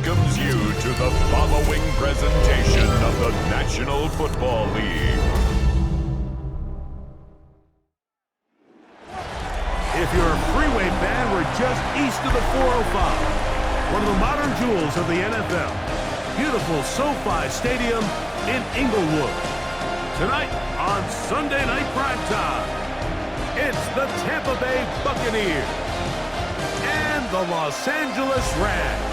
welcomes you to the following presentation of the National Football League. If you're a Freeway fan, we're just east of the 405, one of the modern jewels of the NFL. Beautiful SoFi Stadium in Inglewood. Tonight on Sunday Night Primetime, it's the Tampa Bay Buccaneers and the Los Angeles Rams.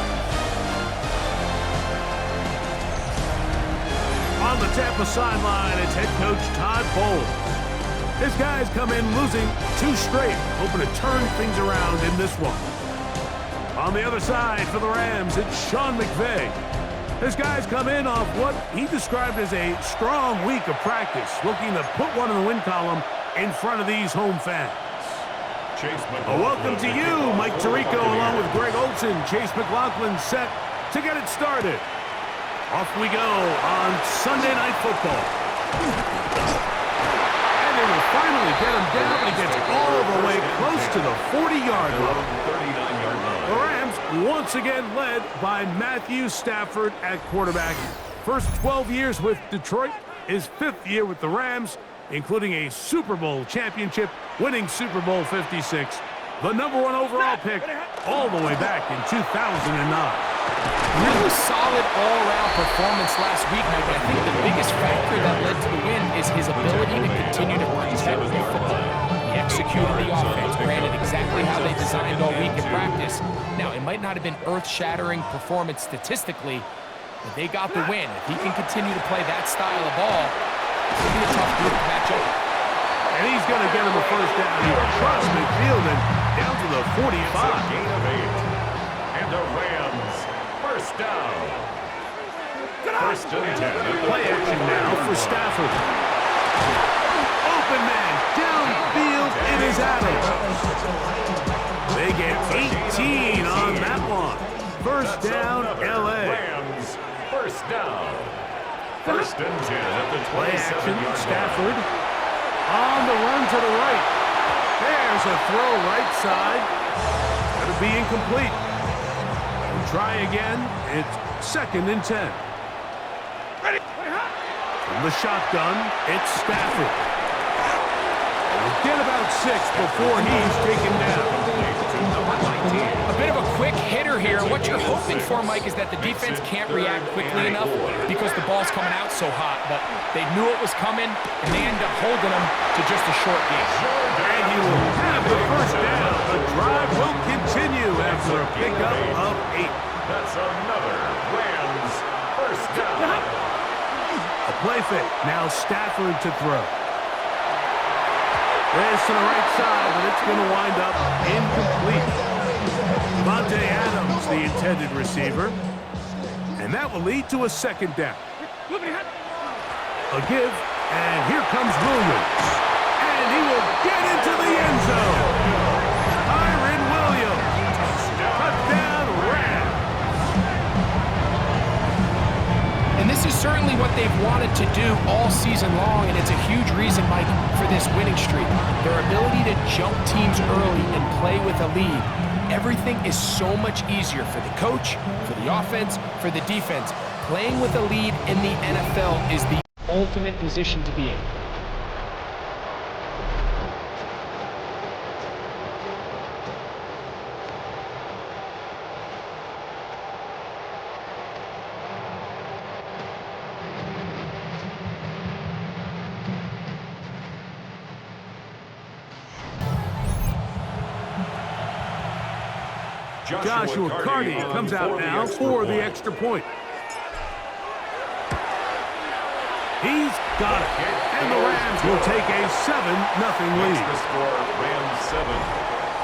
On the Tampa sideline, it's head coach Todd Bowles. His guys come in losing 2 straight, hoping to turn things around in this one. On the other side for the Rams, it's Sean McVay. His guys come in off what he described as a strong week of practice, looking to put one in the win column in front of these home fans. Welcome to you, Mike Tirico, along with Greg Olson. Chase McLaughlin set to get it started. Off we go on Sunday Night Football. And they will finally get him down, but he gets all the way close to the 40-yard line. The Rams once again led by Matthew Stafford at quarterback. First 12 years with Detroit, his 5th year with the Rams, including a Super Bowl championship, winning Super Bowl 56. The #1 overall pick all the way back in 2009. Really solid all-around performance last week, Mike. I think the biggest factor that led to the win is his ability to continue to protect the football. He executed the offense, ran it exactly how they designed all week in practice. Now, it might not have been earth-shattering performance statistically, but they got the win. If he can continue to play that style of ball, it's going to be a tough group to match up. And he's going to get him a first down here. Across Mayfield and down to the 45. Gain of 8. And the Rams, first down. First and 10. Play action now for Stafford. Open man, downfield, it is Adams. They get 18 on that one. First down, L.A. Rams, first down. First and 10 at the 27-yard line. Play action, Stafford. On the run to the right. There's a throw right side. Going to be incomplete. And try again. It's 2nd and 10. Ready. From the shotgun, it's Stafford. He'll get about 6 before he's taken down. A bit of a quick hitter here. What you're hoping for, Mike, is that the defense can't react quickly enough because the ball's coming out so hot. But they knew it was coming, and they end up holding them to just a short game. And he will have the first down. The drive will continue after a pickup of 8. That's another Rams first down. A play fake. Now Stafford to throw. This to the right side, but it's going to wind up incomplete. Devontae Adams, the intended receiver. And that will lead to a 2nd down. A give, and here comes Williams. And he will get into the end zone. Kyren Williams. Touchdown, Rams. And this is certainly what they've wanted to do all season long, and it's a huge reason, Mike, for this winning streak. Their ability to jump teams early and play with a lead. Everything is so much easier for the coach, for the offense, for the defense. Playing with a lead in the NFL is the ultimate position to be in. Joshua Carty comes out now for the extra point. He's got it. And the Rams will take a 7-0 lead. The score, Rams 7,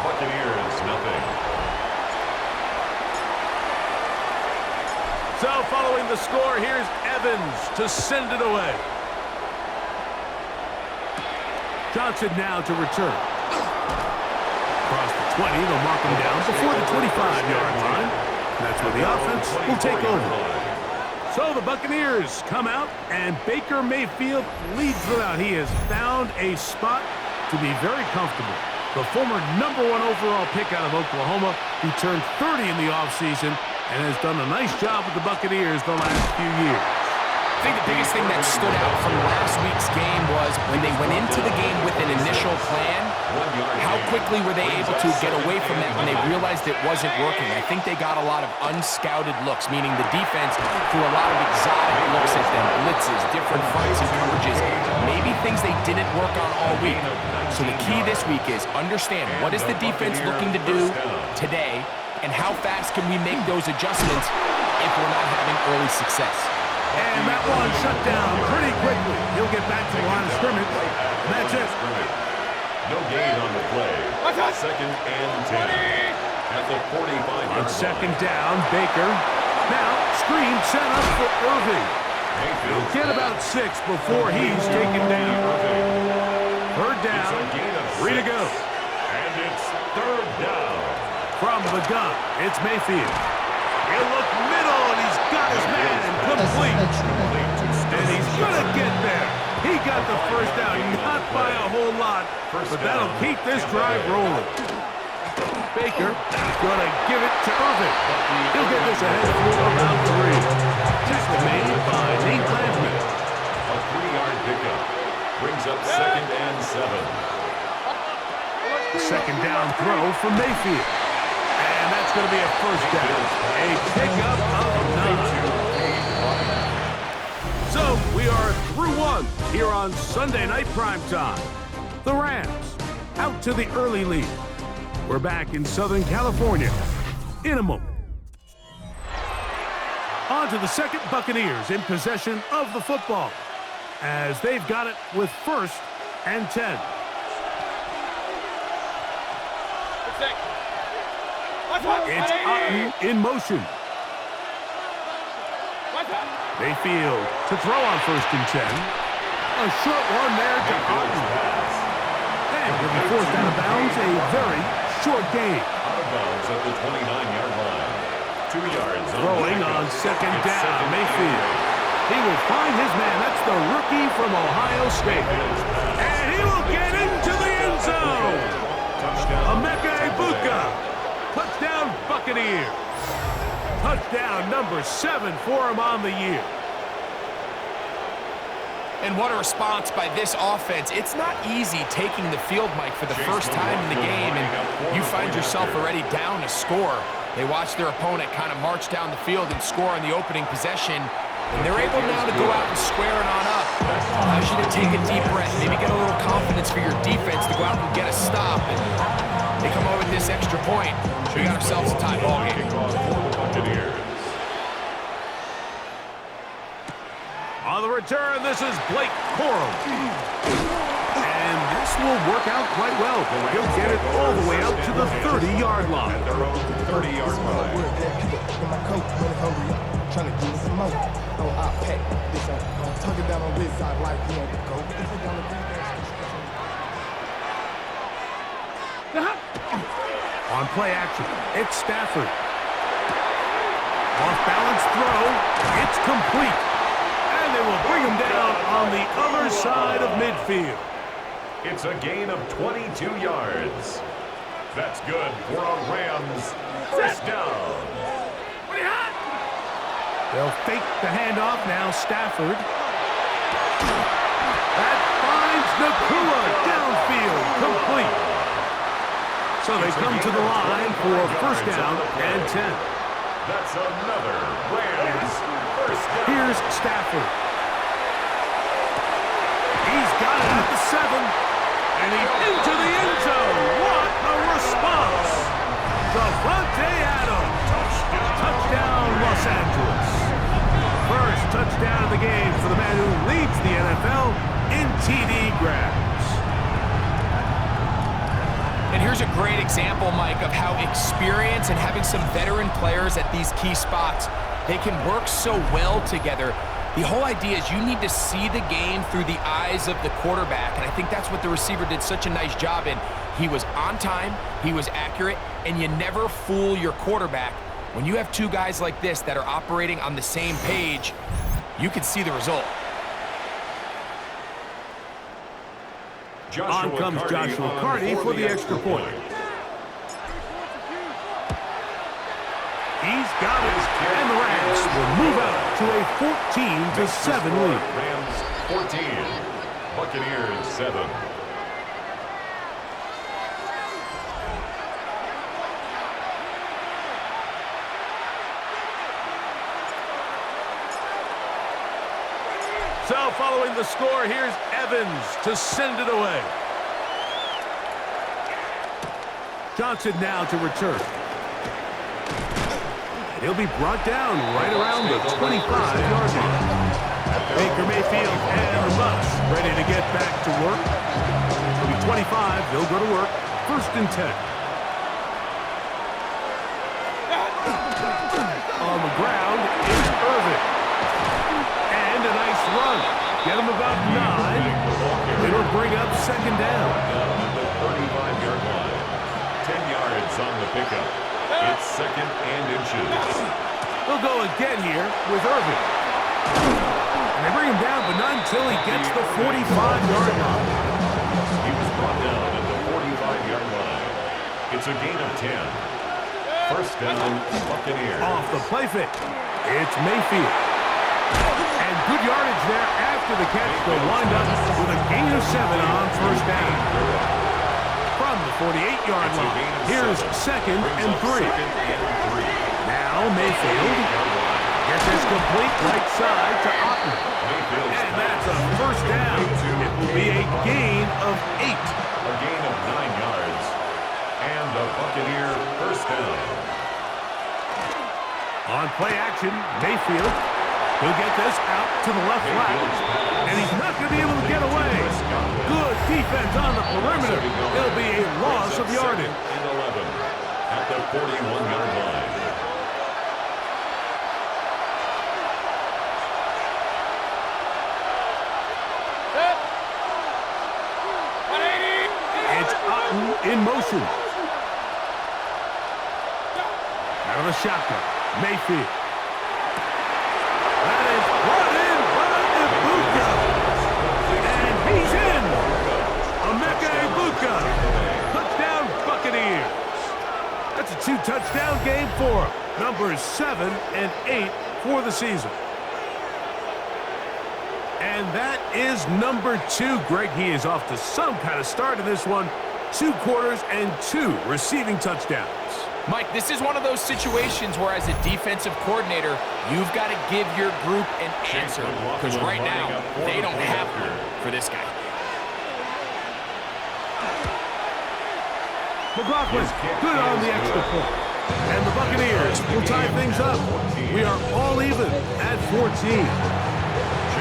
Buccaneers 0. So following the score, here's Evans to send it away. Johnson now to return. Across the 20, they'll mark him down before the 25-yard line. That's where the offense will take over. So the Buccaneers come out, and Baker Mayfield leads them out. He has found a spot to be very comfortable. The former #1 overall pick out of Oklahoma, who turned 30 in the offseason, and has done a nice job with the Buccaneers the last few years. I think the biggest thing that stood out from last week's game was when they went into the game with an initial plan, how quickly were they able to get away from that when they realized it wasn't working. I think they got a lot of unscouted looks, meaning the defense threw a lot of exotic looks at them, blitzes, different fronts and coverages, maybe things they didn't work on all week. So the key this week is understand what is the defense looking to do today, and how fast can we make those adjustments if we're not having early success. And that one shut down pretty quickly. He'll get back to the line of scrimmage, and that's it. No gain on the play. Second and 10. At the 45-yard line. On second down, Baker. Now, screen set up for Irving. He'll get about 6 before he's taken down. Third down, 3 to go. And it's third down. From the gun, it's Mayfield. He'll look middle, and he's got his man complete. And he's going to get there. He got the first down, not by a whole lot, but that'll keep this drive rolling. Baker going to give it to Irving. He'll get this ahead for about 3. Just made by Nate Landman. A 3-yard pickup brings up second and 7. Second down throw from Mayfield. And that's going to be a first down. A pickup of 9. So we are through one here on Sunday Night Primetime. The Rams out to the early lead. We're back in Southern California in a moment. On to the second, Buccaneers in possession of the football as they've got it with first and 10. It's Otten in motion. Mayfield to throw on first and 10. A short one there to Otten. And he'll be forced out of bounds. A very short gain. Out of bounds at the 29-yard line. 2 yards. Throwing on second down. Mayfield. He will find his man. That's the rookie from Ohio State. And he will get into the end zone. Emeka Egbuka. Touchdown, Buccaneers. Touchdown number 7 for him on the year. And what a response by this offense. It's not easy taking the field, Mike, for the first time in the game, and you find yourself already down a score. They watch their opponent kind of march down the field and score on the opening possession, and they're able now to go out and square it on up. Allows you to take a deep breath, maybe get a little confidence for your defense to go out and get a stop. And they come over with this extra point. We got ourselves a tie ball game. On the return, this is Blake Corum. And this will work out quite well. He'll get it all the way out to the 30-yard line. At their own 30-yard line. On play action, it's Stafford. Off-balance throw, it's complete. And they will bring him down on the other side of midfield. It's a gain of 22 yards. That's good for a Rams first down. They'll fake the handoff now, Stafford. That finds Nakua downfield, complete. So they come to the line for first down and 10. That's another Rams first down. Here's Stafford. He's got it at the 7. And he's into the end zone. What a response. Davante Adams. Touchdown, Los Angeles. First touchdown of the game for the man who leads the NFL in TD grabs. And here's a great example, Mike, of how experience and having some veteran players at these key spots, they can work so well together. The whole idea is you need to see the game through the eyes of the quarterback, and I think that's what the receiver did such a nice job in. He was on time, he was accurate, and you never fool your quarterback. When you have two guys like this that are operating on the same page, you can see the result. On comes Joshua Carty for the extra point. He's got it. And the Rams will move out to a 14-7 lead. Rams 14, Buccaneers 7. So following the score, here's Evans to send it away. Johnson now to return. And he'll be brought down right around the 25-yard line. Baker Mayfield and Russ ready to get back to work. It'll be 25. They'll go to work. 1st and 10. On the ground is Irvin. And a nice run. Get him about 9. It'll bring up 2nd down. At the 35-yard line. 10 yards on the pickup. It's 2nd and inches. They'll go again here with Irvin. And they bring him down, but not until he gets the 45-yard line. He was brought down at the 45-yard line. It's a gain of 10. 1st down, Buccaneers. Off the play fake. It's Mayfield. And good yardage there after the catch. They'll wind up with a gain of 7 on 1st down. From the 48-yard line, here's 2nd and 3. Now Mayfield gets this complete right side to Otten. And that's a 1st down. It will be a gain of 8. A gain of 9 yards. And a Buccaneer 1st down. On play action, Mayfield. He'll get this out to the left flat. And he's not going to be able to get away. Good defense on the perimeter. It'll be a loss of yardage. And 11 at the 41-yard line. It's Otten in motion. Out of the shotgun, Mayfield. That is brought in by Ibuka. And he's in. Emeka Ibuka. Touchdown, Buccaneers. That's a 2-touchdown game for him. Numbers 7 and 8 for the season. And that is number 2. Greg, he is off to some kind of start in this one. 2 quarters and 2 receiving touchdowns. Mike, this is one of those situations where as a defensive coordinator, you've got to give your group an answer. Because right now, they don't have one for this guy. McLaughlin, good on the extra point. And the Buccaneers will tie things up. We are all even at 14.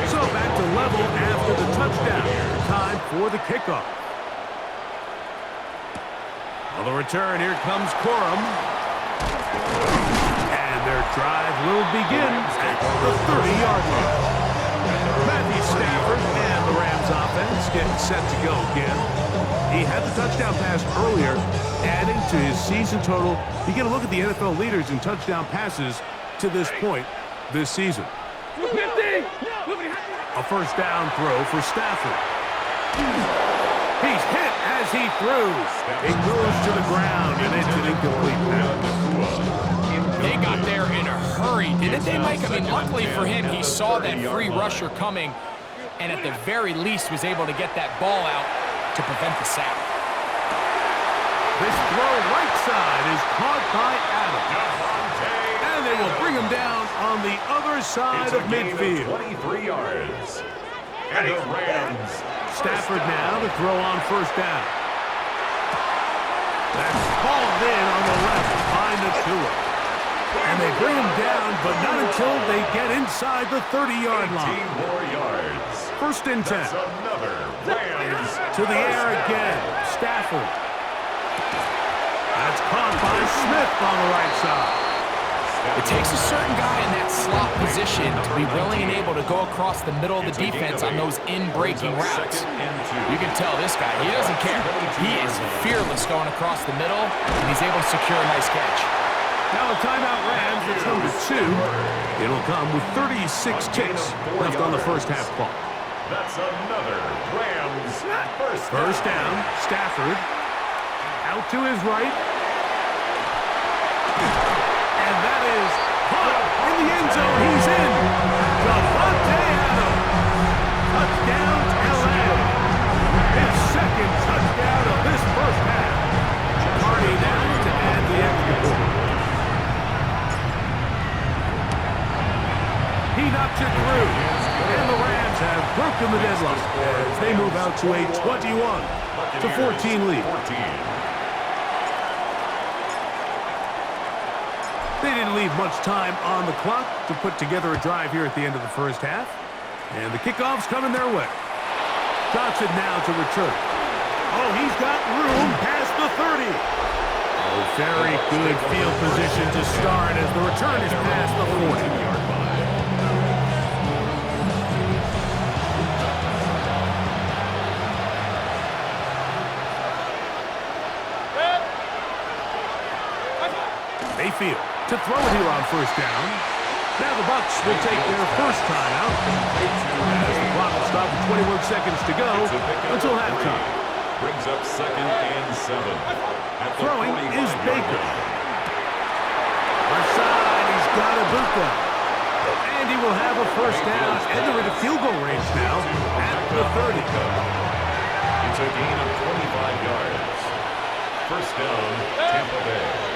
So back to level after the touchdown. Time for the kickoff. On the return, here comes Corum. And their drive will begin at the 30-yard line. Matthew Stafford and the Rams offense getting set to go again. He had the touchdown pass earlier, adding to his season total. You get a look at the NFL leaders in touchdown passes to this point this season. A 1st down throw for Stafford. He's hit as he throws. It goes to the ground, and it's an incomplete pass. They got there in a hurry, didn't they, Mike? I mean, luckily for him, he saw that free rusher coming, and at the very least was able to get that ball out to prevent the sack. This throw right side is caught by Adams. And they will bring him down on the other side of midfield. 23 yards. And the Rams. Stafford now to throw on 1st down. That's called in on the left by Nakua. And they bring him down, but not until they get inside the 30-yard line. 18 more yards. 1st and 10. That's another Rams. To the air again. Stafford. That's caught by Smith on the right side. It takes a certain guy in that slot position to be willing and able to go across the middle of the defense on those in-breaking routes. You can tell this guy, he doesn't care. He is fearless going across the middle, and he's able to secure a nice catch. Now a timeout Rams, it's number 2. It'll come with 36 ticks left on the 1st half clock. That's another Rams 1st down, Stafford. Out to his right. And that is puts it through. And the Rams have broken the deadlock as they move out to a 21-14 lead. They didn't leave much time on the clock to put together a drive here at the end of the first half. And the kickoff's coming their way. Johnson now to return. Oh, he's got room past the 30. Oh, very good field position to start as the return is past the 40-yard line. Mayfield to throw it here on first down. Now the Bucs will take their first timeout as the clock will stop with 21 seconds to go until halftime. Brings up 2nd and 7. Throwing is Baker. Left side, he's got Ibuka. And he will have a first down. And they're in a field goal range now at the 30. It's a gain of 25 yards. First down, Tampa Bay.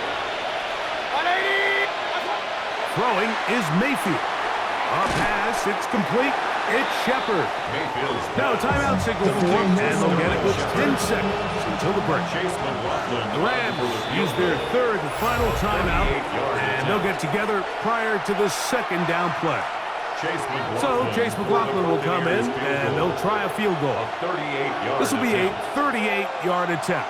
Throwing is Mayfield. A pass, it's complete. It's Shepard. Now timeout signal form, and they'll get it with 10 seconds until the break. The Rams use their third and final timeout, and they'll get together prior to the second down play. So Chase McLaughlin will come in, and they'll try a field goal. This will be a 38-yard attempt.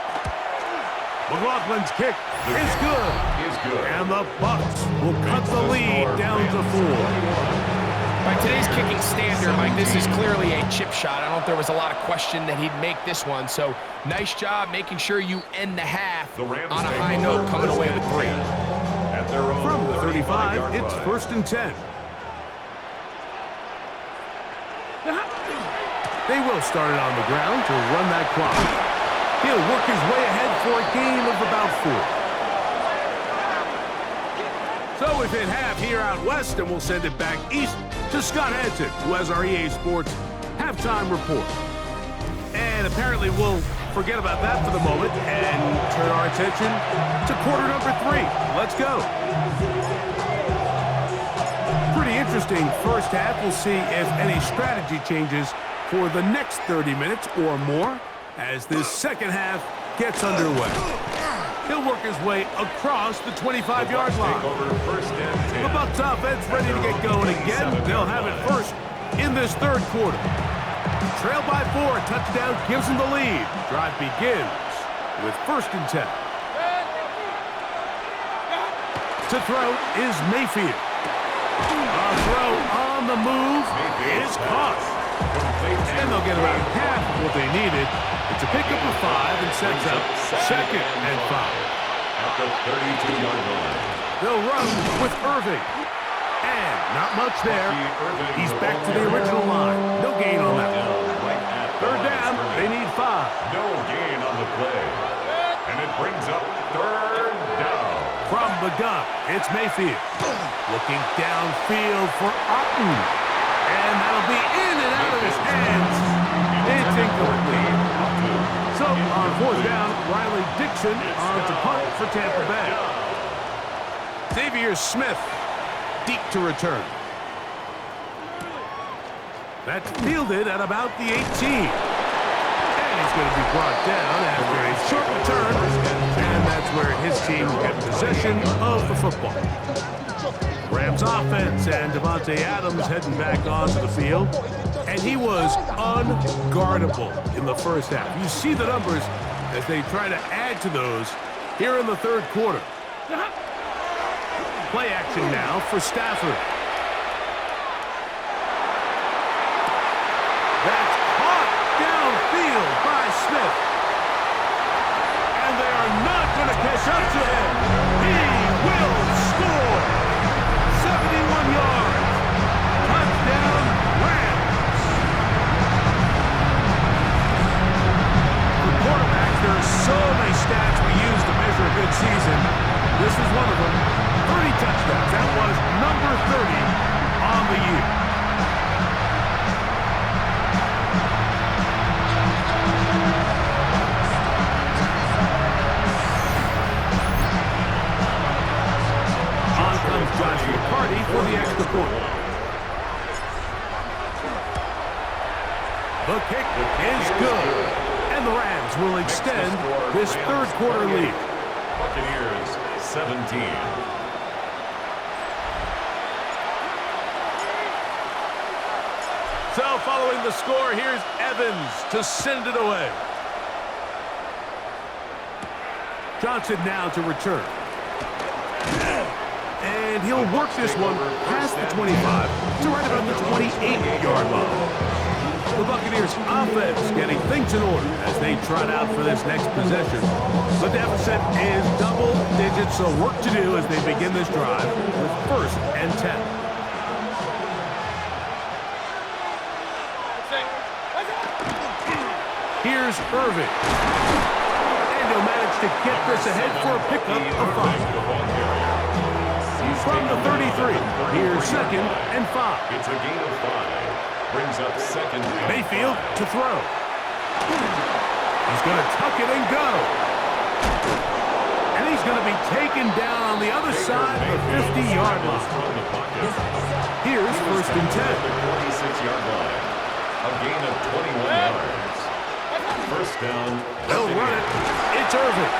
McLaughlin's kick is good. And the Bucs will cut the lead down to 4. By today's kicking standard, Mike, this is clearly a chip shot. I don't know if there was a lot of question that he'd make this one. So nice job making sure you end the half on a high note, coming away with 3. From the 35, it's 1st and 10. They will start it on the ground to run that clock. He'll work his way ahead for a gain of about 4. So within half here out west, and we'll send it back east to Scott Hansen, who has our EA Sports halftime report. And apparently we'll forget about that for the moment and turn our attention to quarter number 3. Let's go. Pretty interesting first half. We'll see if any strategy changes for the next 30 minutes or more as this second half gets underway. He'll work his way across the 25-yard line. The Bucs offense ready to get going again. They'll have it first in this third quarter. Trail by 4, touchdown gives them the lead. Drive begins with 1st and 10. To throw is Mayfield. A throw on the move is caught. And they'll get about half of what they needed. It's a pickup of 5 and sets up 2nd and 5. At the 32-yard line. They'll run with Irving. And not much there. He's back to the original line. No gain on that one. Third down, they need 5. No gain on the play. And it brings up 3rd down. From the gun, it's Mayfield. Looking downfield for Otten. And that'll be in and out of his hands. It's incomplete. So, on 4th down, Riley Dixon on to punt for Tampa Bay. Xavier Smith, deep to return. That's fielded at about the 18. And he's going to be brought down after a short return. And that's where his team get possession of the football. Rams offense and Devontae Adams heading back onto the field. And he was unguardable in the first half. You see the numbers as they try to add to those here in the third quarter. Play action now for Stafford. That's caught downfield by Smith. And they are not going to catch up to him. He will score. 71 yards. Touchdown, Rams. For quarterbacks, there are so many stats we use to measure a good season. This is one of them. 30 touchdowns. That was number 30 on the year. On comes Joshua Party for the extra point. will extend this third quarter lead. Buccaneers 17. So following the score, here's Evans to send it away. Johnson now to return. And he'll work this one past the 25 to right about the 28-yard line. The Buccaneers offense getting things in order as they trot out for this next possession. The deficit is double digits, so work to do as they begin this drive with 1st and 10. Here's Irving. And he'll manage to get this ahead for a pickup of 5. From the 33, here's 2nd and 5. It's a gain of 5. Brings up 2nd. Mayfield to throw. He's going to tuck it and go. And he's going to be taken down on the other side of the 50-yard line. Here's 1st and 10. 46-yard line. A gain of 21 yards. 1st down. They'll run it. It's Irving.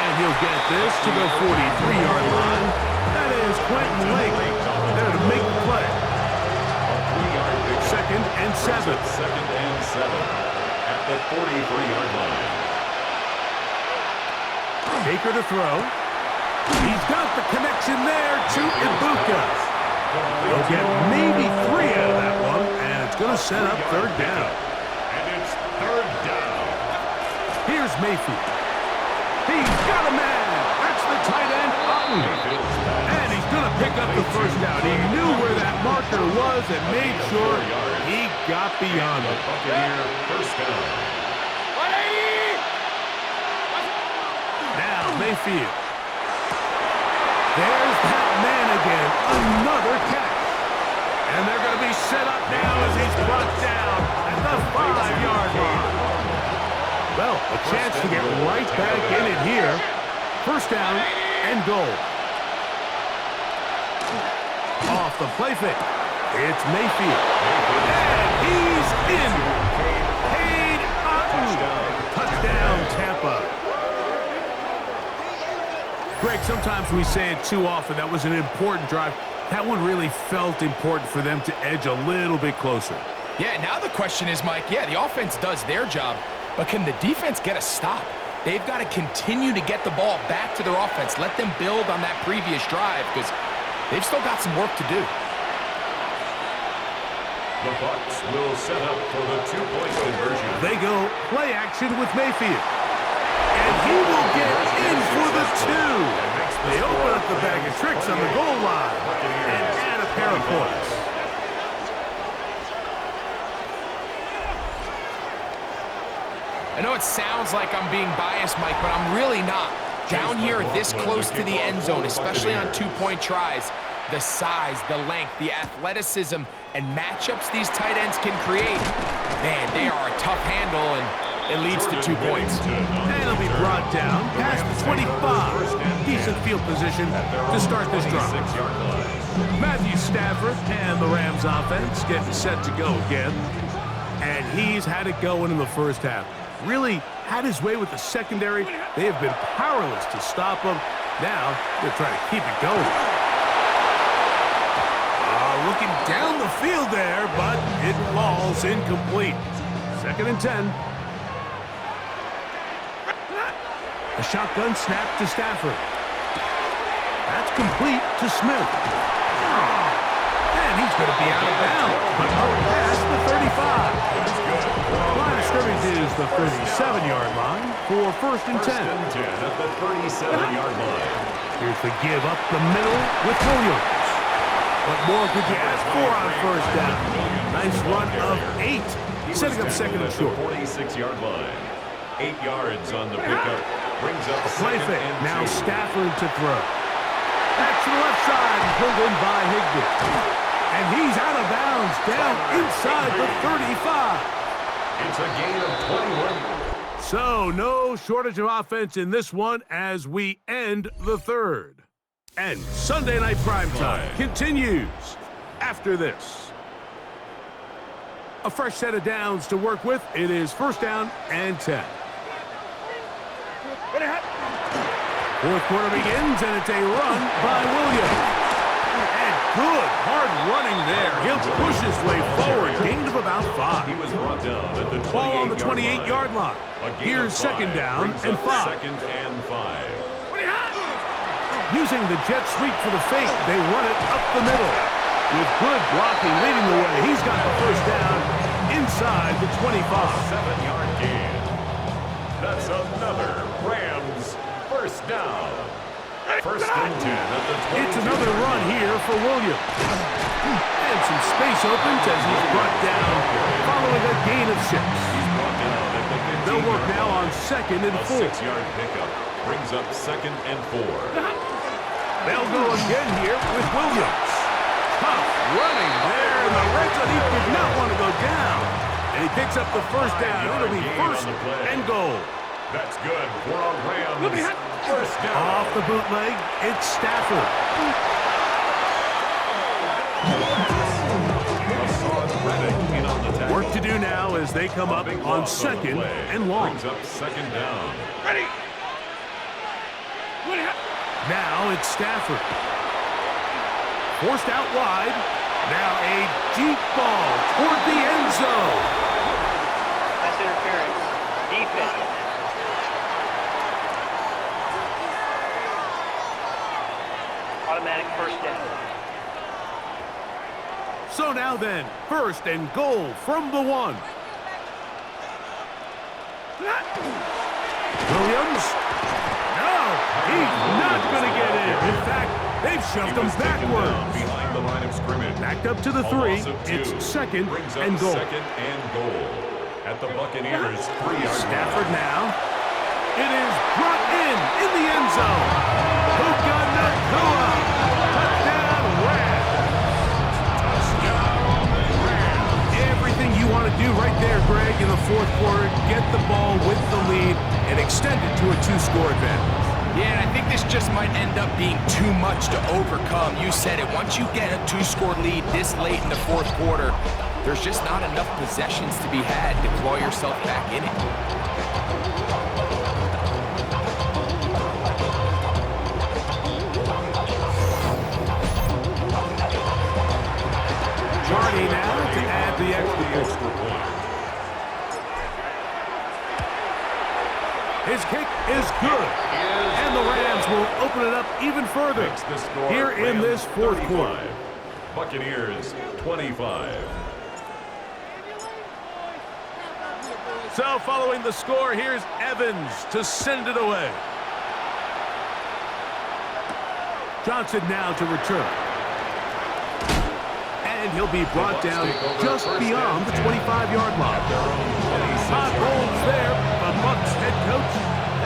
And he'll get this to the 43-yard line. That is Quentin Lake there to make the play. 2nd and 7. 2nd and 7 at the 43-yard line. Baker to throw. He's got the connection there to Ibuka. They'll get maybe 3 out of that one, and it's going to set up 3rd down. And it's 3rd down. Here's Mayfield. He's got a man. That's the tight end, Otten. And he's going to pick up the 1st down. He knew where that marker was and made sure he got beyond it. Buccaneer 1st down. Now Mayfield. There's that man again. Another catch. And they're going to be set up now as he's brought down at the 5-yard line. Well, a chance to get right back in it here. 1st down and goal. Off the play fake. It's Mayfield. And he's in. Cade Otton. Touchdown, Tampa. Greg, sometimes we say it too often. That was an important drive. That one really felt important for them to edge a little bit closer. Yeah, now the question is, Mike, the offense does their job, but can the defense get a stop? They've got to continue to get the ball back to their offense. Let them build on that previous drive because they've still got some work to do. The Bucs will set up for the 2-point conversion. They go play action with Mayfield. And he will get in for the 2. They open up the bag of tricks on the goal line and add a pair of points. I know it sounds like I'm being biased, Mike, but I'm really not. Down here this close to the end zone, especially on 2-point tries, the size, the length, the athleticism, and matchups these tight ends can create, man, they are a tough handle, and it leads to 2 points. And he'll be brought down past the 25. Decent field position to start this drive. Matthew Stafford and the Rams offense getting set to go again. And he's had it going in the 1st half. Really had his way with the secondary. They have been powerless to stop him. Now they're trying to keep it going. Looking down the field there, but it falls incomplete. 2nd and 10. A shotgun snap to Stafford. That's complete to Smith. And he's going to be out of bounds, but up past the 35. Line of scrimmage is the 37-yard line for 1st and 10. 1st and 10 at the 37-yard line. Here's the give up the middle with Williams. What more could you ask for on 1st down? Nice run of 8. Setting up 2nd and short. 46-yard line. 8 yards on the pickup. Brings up Play fake. Now Stafford to throw. Back to the left side and pulled in by Higbee. And he's out of bounds down inside the 35. It's a gain of 21. So no shortage of offense in this one as we end the 3rd. And Sunday Night Primetime continues after this. A fresh set of downs to work with. It is 1st down and 10. Fourth quarter begins, and it's a run by Williams. And good, hard running there. He'll push his way forward. Gain of about 5. He was brought down at the 28-yard Ball on the 28-yard line. Here's second down and 5. Second and 5. Using the jet sweep for the fake, they run it up the middle. With good blocking leading the way, he's got the first down inside the 25. 7-yard gain. That's another Rams first down. First and 10 at the 22. It's another run here for Williams. And some space opens as he's brought down following a gain of 6. He's brought down at the 15. They'll work now on second and 4. 6-yard pickup brings up second and 4. They'll go again here with Williams. Tough running there in the red zone. He did not want to go down. And he picks up the first down. It'll be first and goal. That's good for a Rams first down. Off the bootleg, it's Stafford. Work to do now as they come up on second and long. Brings up second down. Ready? Now it's Stafford. Forced out wide. Now a deep ball toward the end zone. That's interference. Defense. Automatic first down. So now then, first and goal from the 1. Williams. No, he's not going to get in. In fact, they've shoved him backwards. Behind the line of scrimmage. Backed up to the 3. It's second Brings up and goal. Second and goal. At the Buccaneers 3-yard Stafford now. It is brought in the end zone. Puka Nakua. Touchdown, Rams. Everything you want to do right there, Greg, in the fourth quarter. Get the ball with the lead and extend it to a 2-score advantage. Yeah, and I think this just might end up being too much to overcome. You said it. Once you get a 2-score lead this late in the fourth quarter, there's just not enough possessions to be had to claw yourself back in it. Jardy now to add the extra point. His kick is good. And the Rams will open it up even further here in this fourth quarter. Buccaneers 25. So following the score, here's Evans to send it away. Johnson now to return. And he'll be brought down just beyond the 25-yard line. Todd Bowles there, the Bucs head coach,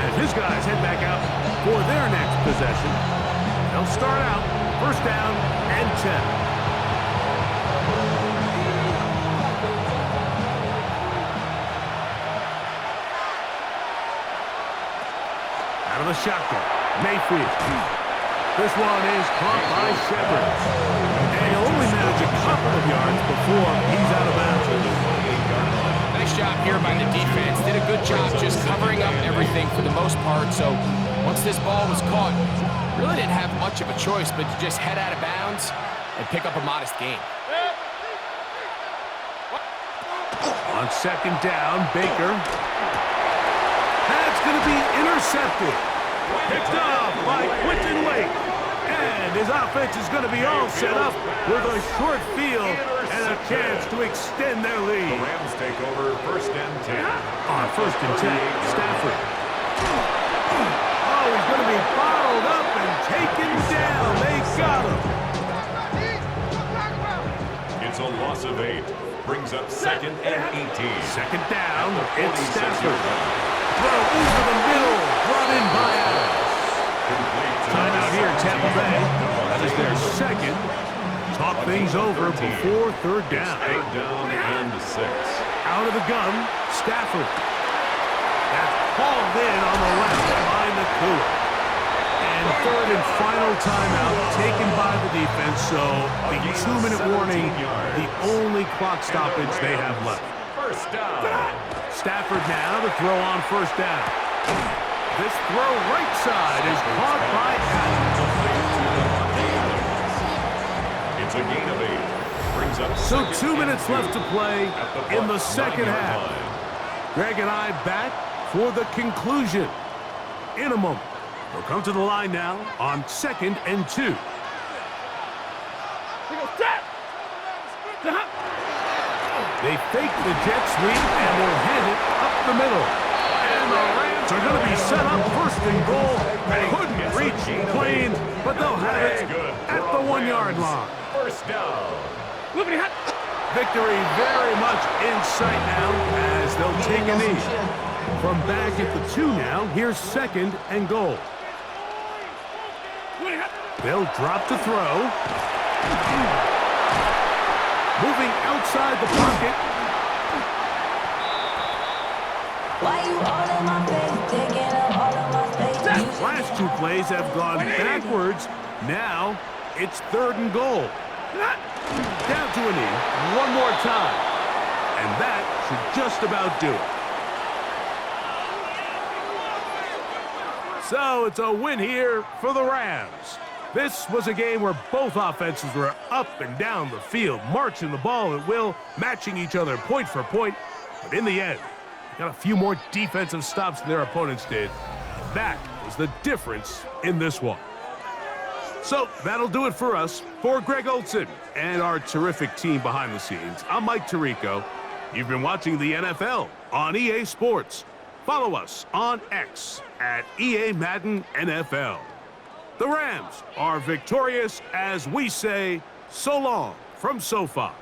as his guys head back out for their next possession. They'll start out first down and 10. Out of the shotgun, Mayfield. This one is caught by Shepard. And he'll only manage a couple of yards before he's out of bounds. Nice job here by the defense. Did a good job just covering up everything for the most part. So once this ball was caught, really didn't have much of a choice but to just head out of bounds and pick up a modest gain. On second down, Baker. That's going to be intercepted. Picked off by Quentin Lake. And his offense is going to be all set up with a short field and a chance to extend their The lead. Rams take over first and 10. On first and 10, Stafford. Oh, he's going to be bottled up and taken down. They got him. It's a loss of 8. Brings up second and 18. Second down, it's Stafford. Throw over the middle, brought in by Adams. Timeout here, Tampa Bay. That is their second. Talk things over before third down. Third down and 6. Out of the gun, Stafford. That's hauled in on the left behind the cooler. And third and final timeout taken by the defense. So the 2-minute warning, the only clock stoppage they have left. First down. Stafford now to throw on first down. This throw right side is caught by Allen. It's a gain of 8. Brings up So second 2 minutes and left to play in the second half. Greg and I back for the conclusion in a moment. We'll come to the line now on 2nd and 2. They fake the jet sweep and will hand it up the middle. And the Rams are going to be set up first and goal. Couldn't reach Plain, but they'll have it at the 1-yard line. First down. Victory very much in sight now as they'll take a knee. From back at the 2 now, here's 2nd and goal. They'll drop to throw. Moving outside the pocket. Why you all in my face, taking up all of my space? Last 2 plays have gone backwards. Now it's 3rd and goal. Down to a knee one more time. And that should just about do it. So it's a win here for the Rams. This was a game where both offenses were up and down the field, marching the ball at will, matching each other point for point. But in the end, they got a few more defensive stops than their opponents did. That was the difference in this one. So that'll do it for us. For Greg Olson and our terrific team behind the scenes, I'm Mike Tirico. You've been watching the NFL on EA Sports. Follow us on X at EA Madden NFL. The Rams are victorious as we say so long from SoFi.